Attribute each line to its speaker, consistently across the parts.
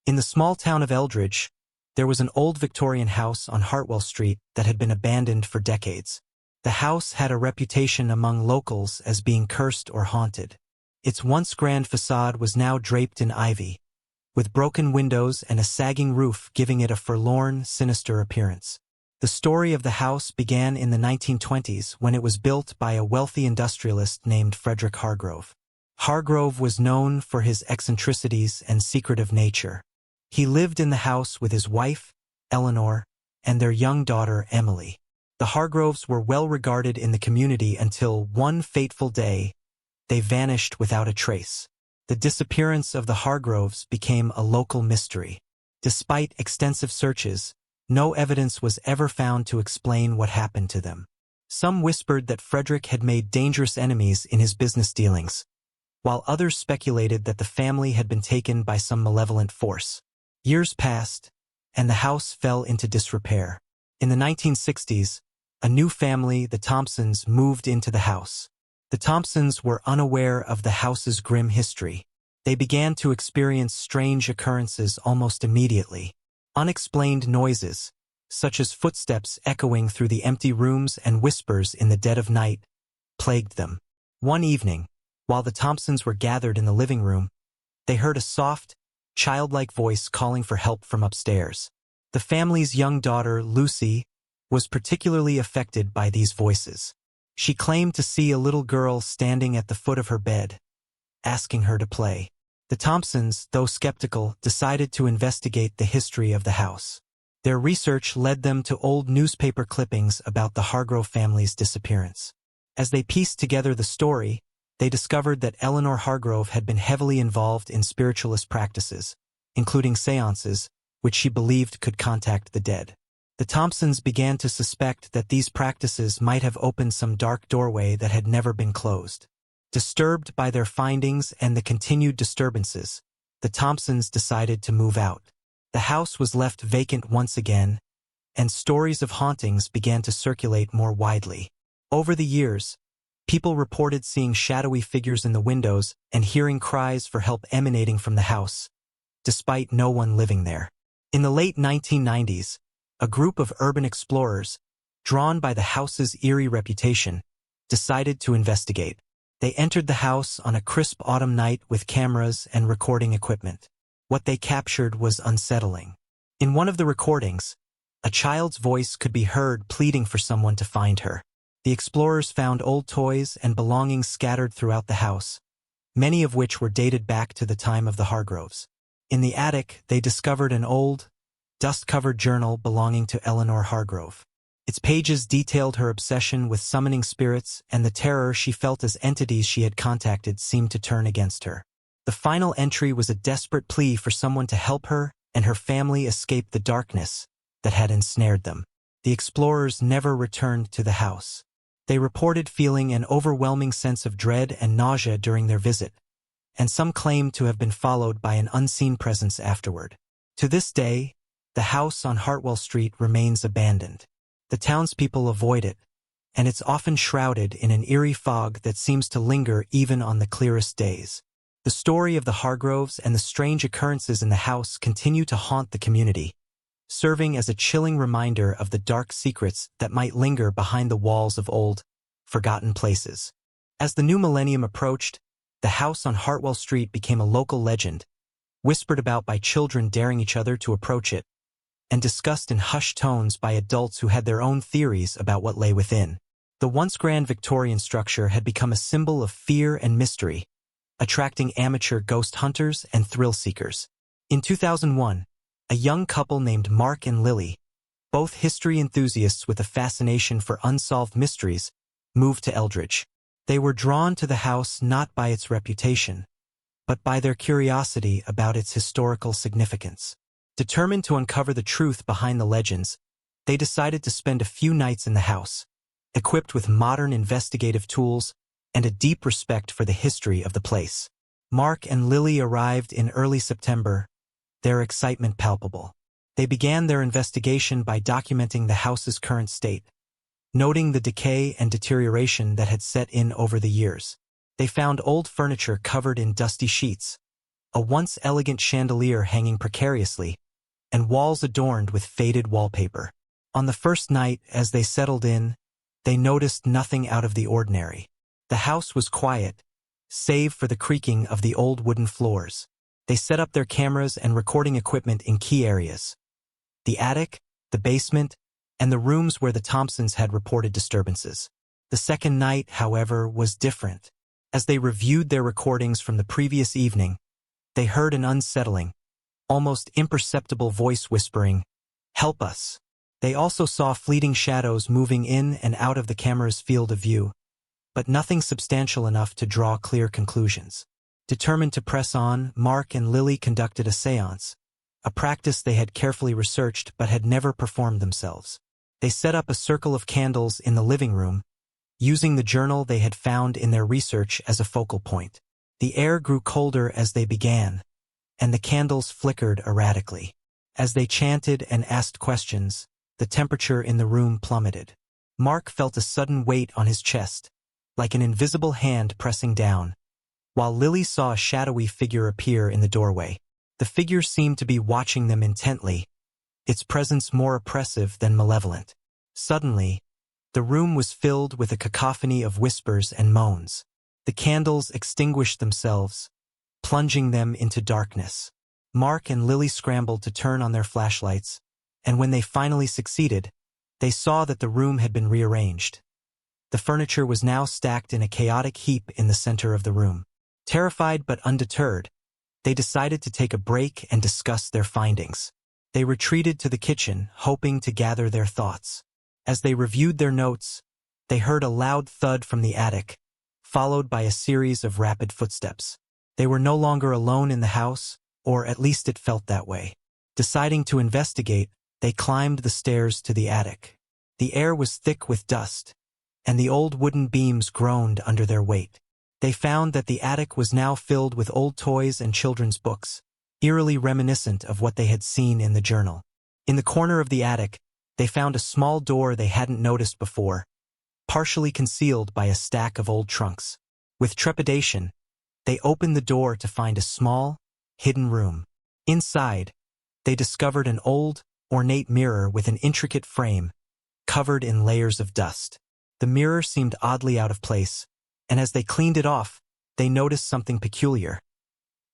Speaker 1: In the small town of Eldridge, there was an old Victorian house on Hartwell Street that had been abandoned for decades. The house had a reputation among locals as being cursed or haunted. Its once grand facade was now draped in ivy, with broken windows and a sagging roof giving it a forlorn, sinister appearance. The story of the house began in the 1920s when it was built by a wealthy industrialist named Frederick Hargrove. Hargrove was known for his eccentricities and secretive nature. He lived in the house with his wife, Eleanor, and their young daughter, Emily. The Hargroves were well regarded in the community until one fateful day, they vanished without a trace. The disappearance of the Hargroves became a local mystery. Despite extensive searches, no evidence was ever found to explain what happened to them. Some whispered that Frederick had made dangerous enemies in his business dealings, while others speculated that the family had been taken by some malevolent force. Years passed, and the house fell into disrepair. In the 1960s, a new family, the Thompsons, moved into the house. The Thompsons were unaware of the house's grim history. They began to experience strange occurrences almost immediately. Unexplained noises, such as footsteps echoing through the empty rooms and whispers in the dead of night, plagued them. One evening, while the Thompsons were gathered in the living room, they heard a soft, childlike voice calling for help from upstairs. The family's young daughter, Lucy, was particularly affected by these voices. She claimed to see a little girl standing at the foot of her bed, asking her to play. The Thompsons, though skeptical, decided to investigate the history of the house. Their research led them to old newspaper clippings about the Hargrove family's disappearance. As they pieced together the story, they discovered that Eleanor Hargrove had been heavily involved in spiritualist practices, including seances, which she believed could contact the dead. The Thompsons began to suspect that these practices might have opened some dark doorway that had never been closed. Disturbed by their findings and the continued disturbances, the Thompsons decided to move out. The house was left vacant once again, and stories of hauntings began to circulate more widely. Over the years, people reported seeing shadowy figures in the windows and hearing cries for help emanating from the house, despite no one living there. In the late 1990s, a group of urban explorers, drawn by the house's eerie reputation, decided to investigate. They entered the house on a crisp autumn night with cameras and recording equipment. What they captured was unsettling. In one of the recordings, a child's voice could be heard pleading for someone to find her. The explorers found old toys and belongings scattered throughout the house, many of which were dated back to the time of the Hargroves. In the attic, they discovered an old, dust-covered journal belonging to Eleanor Hargrove. Its pages detailed her obsession with summoning spirits, and the terror she felt as entities she had contacted seemed to turn against her. The final entry was a desperate plea for someone to help her and her family escape the darkness that had ensnared them. The explorers never returned to the house. They reported feeling an overwhelming sense of dread and nausea during their visit, and some claimed to have been followed by an unseen presence afterward. To this day, the house on Hartwell Street remains abandoned. The townspeople avoid it, and it's often shrouded in an eerie fog that seems to linger even on the clearest days. The story of the Hargroves and the strange occurrences in the house continue to haunt the community, serving as a chilling reminder of the dark secrets that might linger behind the walls of old, forgotten places. As the new millennium approached, the house on Hartwell Street became a local legend, whispered about by children daring each other to approach it, and discussed in hushed tones by adults who had their own theories about what lay within. The once grand Victorian structure had become a symbol of fear and mystery, attracting amateur ghost hunters and thrill seekers. In 2001, a young couple named Mark and Lily, both history enthusiasts with a fascination for unsolved mysteries, moved to Eldridge. They were drawn to the house not by its reputation, but by their curiosity about its historical significance. Determined to uncover the truth behind the legends, they decided to spend a few nights in the house, equipped with modern investigative tools and a deep respect for the history of the place. Mark and Lily arrived in early September, their excitement palpable. They began their investigation by documenting the house's current state, noting the decay and deterioration that had set in over the years. They found old furniture covered in dusty sheets, a once elegant chandelier hanging precariously, and walls adorned with faded wallpaper. On the first night, as they settled in, they noticed nothing out of the ordinary. The house was quiet, save for the creaking of the old wooden floors. They set up their cameras and recording equipment in key areas: the attic, the basement, and the rooms where the Thompsons had reported disturbances. The second night, however, was different. As they reviewed their recordings from the previous evening, they heard an unsettling, almost imperceptible voice whispering, "Help us." They also saw fleeting shadows moving in and out of the camera's field of view, but nothing substantial enough to draw clear conclusions. Determined to press on, Mark and Lily conducted a séance, a practice they had carefully researched but had never performed themselves. They set up a circle of candles in the living room, using the journal they had found in their research as a focal point. The air grew colder as they began, and the candles flickered erratically. As they chanted and asked questions, the temperature in the room plummeted. Mark felt a sudden weight on his chest, like an invisible hand pressing down, while Lily saw a shadowy figure appear in the doorway. The figure seemed to be watching them intently, its presence more oppressive than malevolent. Suddenly, the room was filled with a cacophony of whispers and moans. The candles extinguished themselves, plunging them into darkness. Mark and Lily scrambled to turn on their flashlights, and when they finally succeeded, they saw that the room had been rearranged. The furniture was now stacked in a chaotic heap in the center of the room. Terrified but undeterred, they decided to take a break and discuss their findings. They retreated to the kitchen, hoping to gather their thoughts. As they reviewed their notes, they heard a loud thud from the attic, followed by a series of rapid footsteps. They were no longer alone in the house, or at least it felt that way. Deciding to investigate, they climbed the stairs to the attic. The air was thick with dust, and the old wooden beams groaned under their weight. They found that the attic was now filled with old toys and children's books, eerily reminiscent of what they had seen in the journal. In the corner of the attic, they found a small door they hadn't noticed before, partially concealed by a stack of old trunks. With trepidation, they opened the door to find a small, hidden room. Inside, they discovered an old, ornate mirror with an intricate frame, covered in layers of dust. The mirror seemed oddly out of place, and as they cleaned it off, they noticed something peculiar.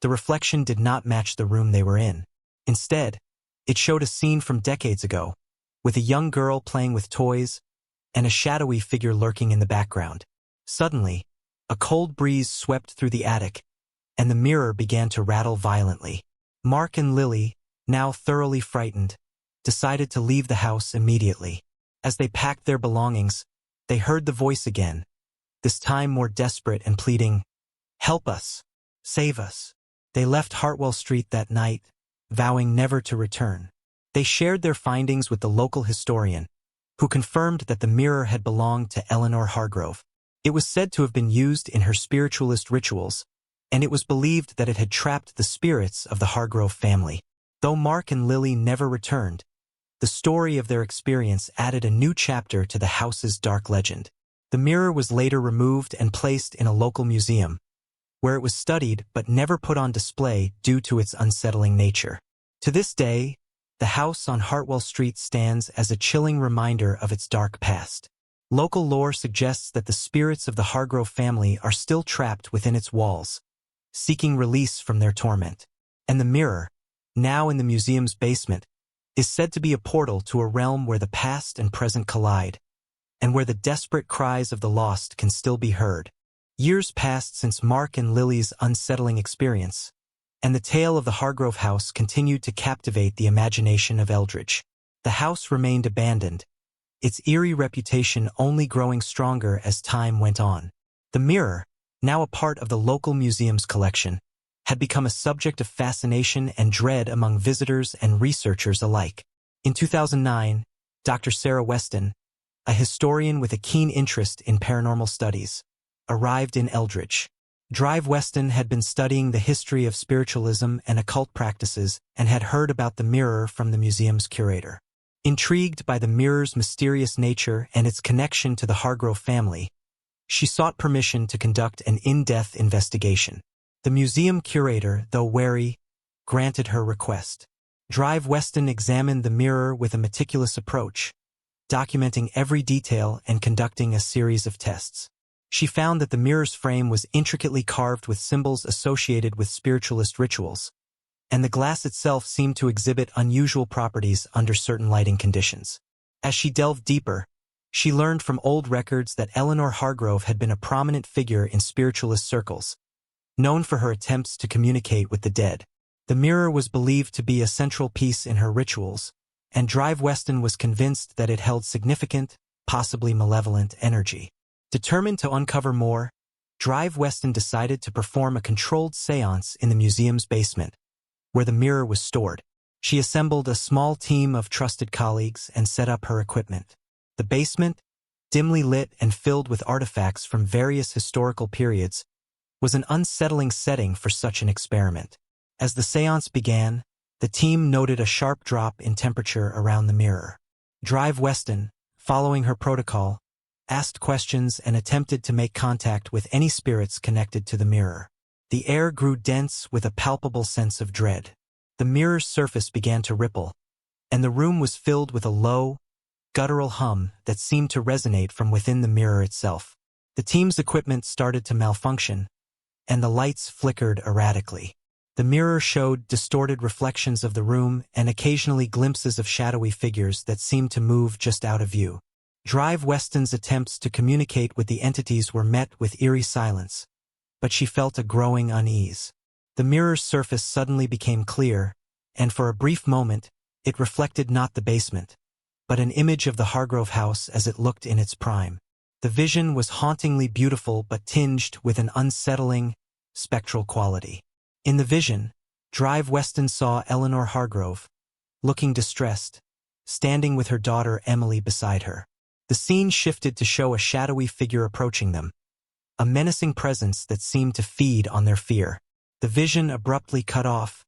Speaker 1: The reflection did not match the room they were in. Instead, it showed a scene from decades ago, with a young girl playing with toys and a shadowy figure lurking in the background. Suddenly, a cold breeze swept through the attic, and the mirror began to rattle violently. Mark and Lily, now thoroughly frightened, decided to leave the house immediately. As they packed their belongings, they heard the voice again, this time more desperate and pleading, "Help us! Save us!" They left Hartwell Street that night, vowing never to return. They shared their findings with the local historian, who confirmed that the mirror had belonged to Eleanor Hargrove. It was said to have been used in her spiritualist rituals, and it was believed that it had trapped the spirits of the Hargrove family. Though Mark and Lily never returned, the story of their experience added a new chapter to the house's dark legend. The mirror was later removed and placed in a local museum, where it was studied but never put on display due to its unsettling nature. To this day, the house on Hartwell Street stands as a chilling reminder of its dark past. Local lore suggests that the spirits of the Hargrove family are still trapped within its walls, seeking release from their torment. And the mirror, now in the museum's basement, is said to be a portal to a realm where the past and present collide, and where the desperate cries of the lost can still be heard. Years passed since Mark and Lily's unsettling experience, and the tale of the Hargrove house continued to captivate the imagination of Eldridge. The house remained abandoned, its eerie reputation only growing stronger as time went on. The mirror, now a part of the local museum's collection, had become a subject of fascination and dread among visitors and researchers alike. In 2009, Dr. Sarah Weston, a historian with a keen interest in paranormal studies, arrived in Eldridge. Weston had been studying the history of spiritualism and occult practices and had heard about the mirror from the museum's curator. Intrigued by the mirror's mysterious nature and its connection to the Hargrove family, she sought permission to conduct an in-depth investigation. The museum curator, though wary, granted her request. Drive Weston examined the mirror with a meticulous approach, documenting every detail and conducting a series of tests. She found that the mirror's frame was intricately carved with symbols associated with spiritualist rituals, and the glass itself seemed to exhibit unusual properties under certain lighting conditions. As she delved deeper, she learned from old records that Eleanor Hargrove had been a prominent figure in spiritualist circles, known for her attempts to communicate with the dead. The mirror was believed to be a central piece in her rituals, and Drive Weston was convinced that it held significant, possibly malevolent energy. Determined to uncover more, Drive Weston decided to perform a controlled séance in the museum's basement, where the mirror was stored. She assembled a small team of trusted colleagues and set up her equipment. The basement, dimly lit and filled with artifacts from various historical periods, was an unsettling setting for such an experiment. As the séance began, the team noted a sharp drop in temperature around the mirror. Drive Weston, following her protocol, asked questions and attempted to make contact with any spirits connected to the mirror. The air grew dense with a palpable sense of dread. The mirror's surface began to ripple, and the room was filled with a low, guttural hum that seemed to resonate from within the mirror itself. The team's equipment started to malfunction, and the lights flickered erratically. The mirror showed distorted reflections of the room and occasionally glimpses of shadowy figures that seemed to move just out of view. Drive Weston's attempts to communicate with the entities were met with eerie silence, but she felt a growing unease. The mirror's surface suddenly became clear, and for a brief moment, it reflected not the basement, but an image of the Hargrove house as it looked in its prime. The vision was hauntingly beautiful but tinged with an unsettling, spectral quality. In the vision, Drive Weston saw Eleanor Hargrove, looking distressed, standing with her daughter Emily beside her. The scene shifted to show a shadowy figure approaching them, a menacing presence that seemed to feed on their fear. The vision abruptly cut off,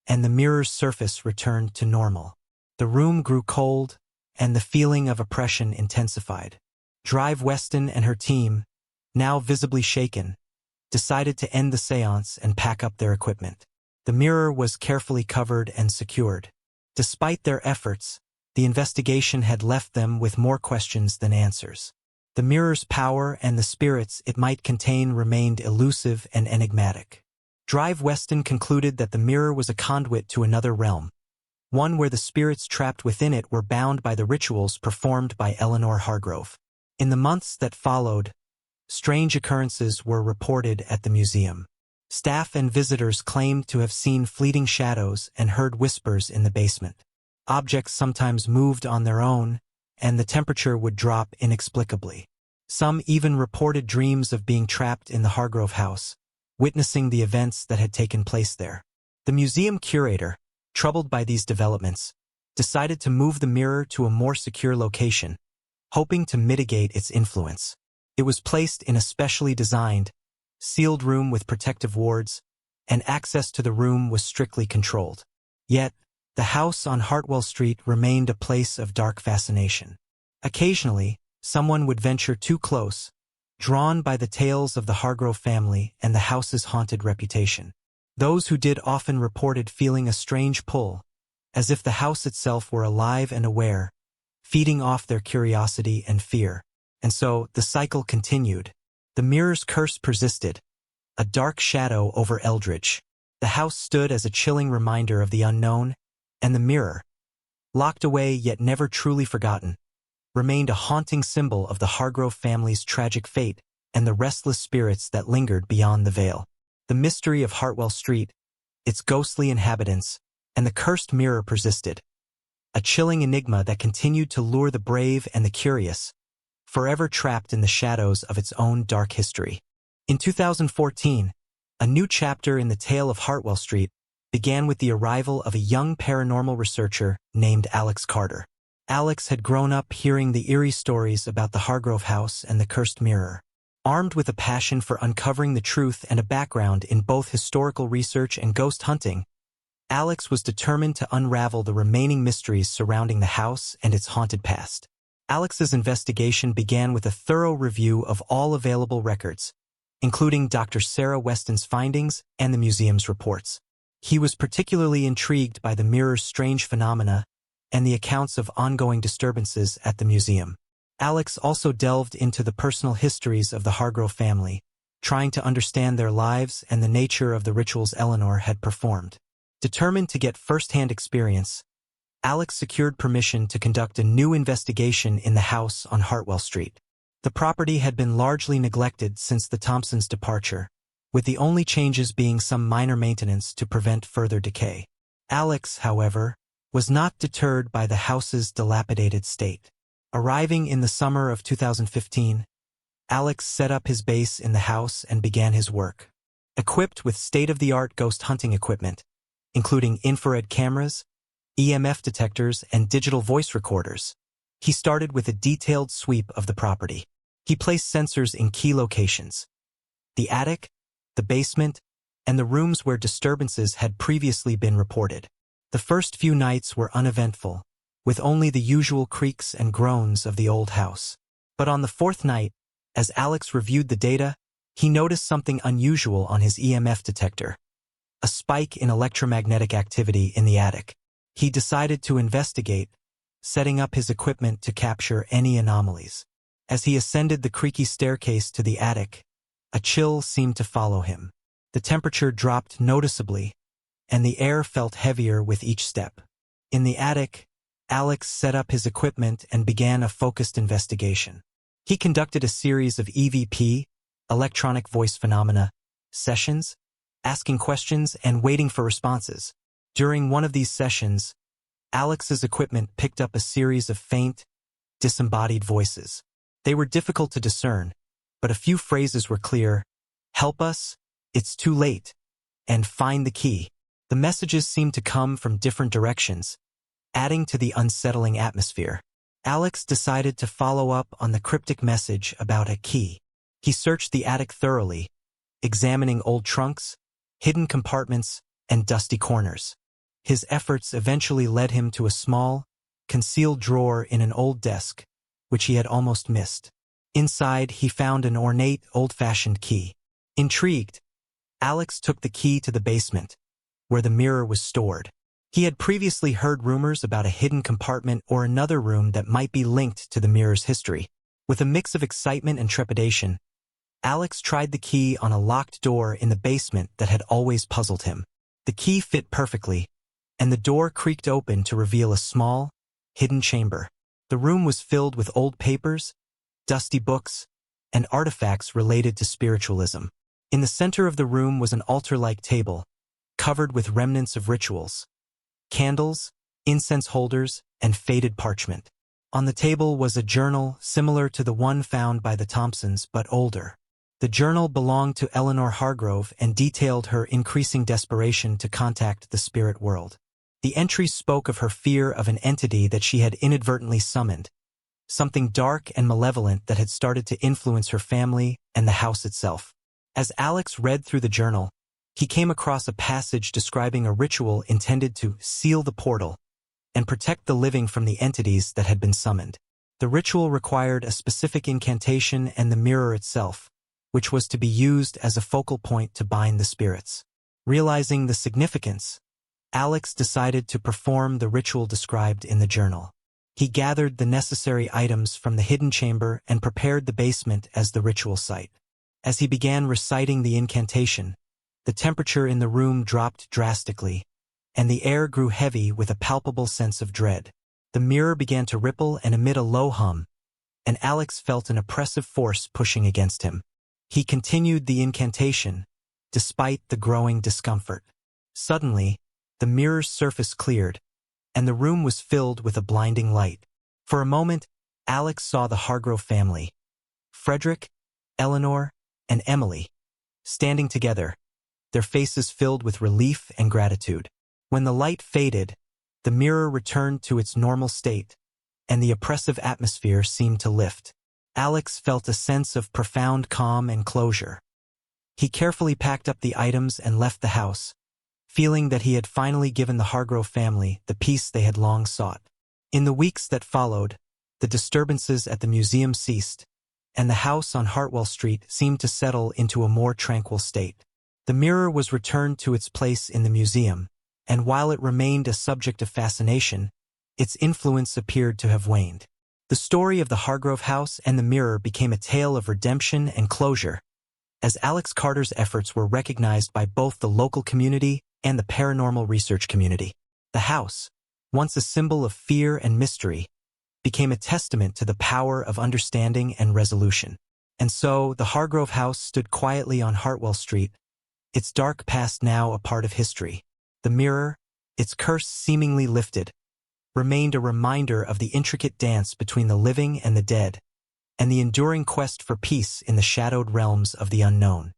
Speaker 1: and the mirror's surface returned to normal. The room grew cold, and the feeling of oppression intensified. Drive Weston and her team, now visibly shaken, decided to end the séance and pack up their equipment. The mirror was carefully covered and secured. Despite their efforts, the investigation had left them with more questions than answers. The mirror's power and the spirits it might contain remained elusive and enigmatic. Drive Weston concluded that the mirror was a conduit to another realm, one where the spirits trapped within it were bound by the rituals performed by Eleanor Hargrove. In the months that followed, strange occurrences were reported at the museum. Staff and visitors claimed to have seen fleeting shadows and heard whispers in the basement. Objects sometimes moved on their own, and the temperature would drop inexplicably. Some even reported dreams of being trapped in the Hargrove house, witnessing the events that had taken place there. The museum curator, troubled by these developments, decided to move the mirror to a more secure location, hoping to mitigate its influence. It was placed in a specially designed, sealed room with protective wards, and access to the room was strictly controlled. Yet, the house on Hartwell Street remained a place of dark fascination. Occasionally, someone would venture too close, drawn by the tales of the Hargrove family and the house's haunted reputation. Those who did often reported feeling a strange pull, as if the house itself were alive and aware, feeding off their curiosity and fear. And so, the cycle continued. The mirror's curse persisted, a dark shadow over Eldridge. The house stood as a chilling reminder of the unknown, and the mirror, locked away yet never truly forgotten, remained a haunting symbol of the Hargrove family's tragic fate and the restless spirits that lingered beyond the veil. The mystery of Hartwell Street, its ghostly inhabitants, and the cursed mirror persisted, a chilling enigma that continued to lure the brave and the curious, forever trapped in the shadows of its own dark history. In 2014, a new chapter in the tale of Hartwell Street began with the arrival of a young paranormal researcher named Alex Carter. Alex had grown up hearing the eerie stories about the Hargrove house and the cursed mirror. Armed with a passion for uncovering the truth and a background in both historical research and ghost hunting, Alex was determined to unravel the remaining mysteries surrounding the house and its haunted past. Alex's investigation began with a thorough review of all available records, including Dr. Sarah Weston's findings and the museum's reports. He was particularly intrigued by the mirror's strange phenomena and the accounts of ongoing disturbances at the museum. Alex also delved into the personal histories of the Hargrove family, trying to understand their lives and the nature of the rituals Eleanor had performed. Determined to get first-hand experience, Alex secured permission to conduct a new investigation in the house on Hartwell Street. The property had been largely neglected since the Thompsons' departure, with the only changes being some minor maintenance to prevent further decay. Alex, however, was not deterred by the house's dilapidated state. Arriving in the summer of 2015, Alex set up his base in the house and began his work. Equipped with state-of-the-art ghost hunting equipment, including infrared cameras, EMF detectors, and digital voice recorders, he started with a detailed sweep of the property. He placed sensors in key locations: the attic, the basement, and the rooms where disturbances had previously been reported. The first few nights were uneventful, with only the usual creaks and groans of the old house. But on the fourth night, as Alex reviewed the data, he noticed something unusual on his EMF detector: a spike in electromagnetic activity in the attic. He decided to investigate, setting up his equipment to capture any anomalies. As he ascended the creaky staircase to the attic, a chill seemed to follow him. The temperature dropped noticeably, and the air felt heavier with each step. In the attic, Alex set up his equipment and began a focused investigation. He conducted a series of EVP, electronic voice phenomena, sessions, asking questions and waiting for responses. During one of these sessions, Alex's equipment picked up a series of faint, disembodied voices. They were difficult to discern, but a few phrases were clear: "Help us," "It's too late," and "Find the key." The messages seemed to come from different directions, adding to the unsettling atmosphere. Alex decided to follow up on the cryptic message about a key. He searched the attic thoroughly, examining old trunks, hidden compartments, and dusty corners. His efforts eventually led him to a small, concealed drawer in an old desk, which he had almost missed. Inside, he found an ornate, old-fashioned key. Intrigued, Alex took the key to the basement, where the mirror was stored. He had previously heard rumors about a hidden compartment or another room that might be linked to the mirror's history. With a mix of excitement and trepidation, Alex tried the key on a locked door in the basement that had always puzzled him. The key fit perfectly, and the door creaked open to reveal a small, hidden chamber. The room was filled with old papers, dusty books, and artifacts related to spiritualism. In the center of the room was an altar-like table, covered with remnants of rituals: candles, incense holders, and faded parchment. On the table was a journal similar to the one found by the Thompsons, but older. The journal belonged to Eleanor Hargrove and detailed her increasing desperation to contact the spirit world. The entries spoke of her fear of an entity that she had inadvertently summoned, something dark and malevolent that had started to influence her family and the house itself. As Alex read through the journal, he came across a passage describing a ritual intended to seal the portal and protect the living from the entities that had been summoned. The ritual required a specific incantation and the mirror itself, which was to be used as a focal point to bind the spirits. Realizing the significance, Alex decided to perform the ritual described in the journal. He gathered the necessary items from the hidden chamber and prepared the basement as the ritual site. As he began reciting the incantation, the temperature in the room dropped drastically, and the air grew heavy with a palpable sense of dread. The mirror began to ripple and emit a low hum, and Alex felt an oppressive force pushing against him. He continued the incantation, despite the growing discomfort. Suddenly, the mirror's surface cleared, and the room was filled with a blinding light. For a moment, Alex saw the Hargrove family, Frederick, Eleanor, and Emily, standing together, their faces filled with relief and gratitude. When the light faded, the mirror returned to its normal state, and the oppressive atmosphere seemed to lift. Alex felt a sense of profound calm and closure. He carefully packed up the items and left the house, feeling that he had finally given the Hargrove family the peace they had long sought. In the weeks that followed, the disturbances at the museum ceased, and the house on Hartwell Street seemed to settle into a more tranquil state. The mirror was returned to its place in the museum, and while it remained a subject of fascination, its influence appeared to have waned. The story of the Hargrove house and the mirror became a tale of redemption and closure, as Alex Carter's efforts were recognized by both the local community and the paranormal research community. The house, once a symbol of fear and mystery, became a testament to the power of understanding and resolution. And so, the Hargrove house stood quietly on Hartwell Street, its dark past now a part of history. The mirror, its curse seemingly lifted, remained a reminder of the intricate dance between the living and the dead, and the enduring quest for peace in the shadowed realms of the unknown.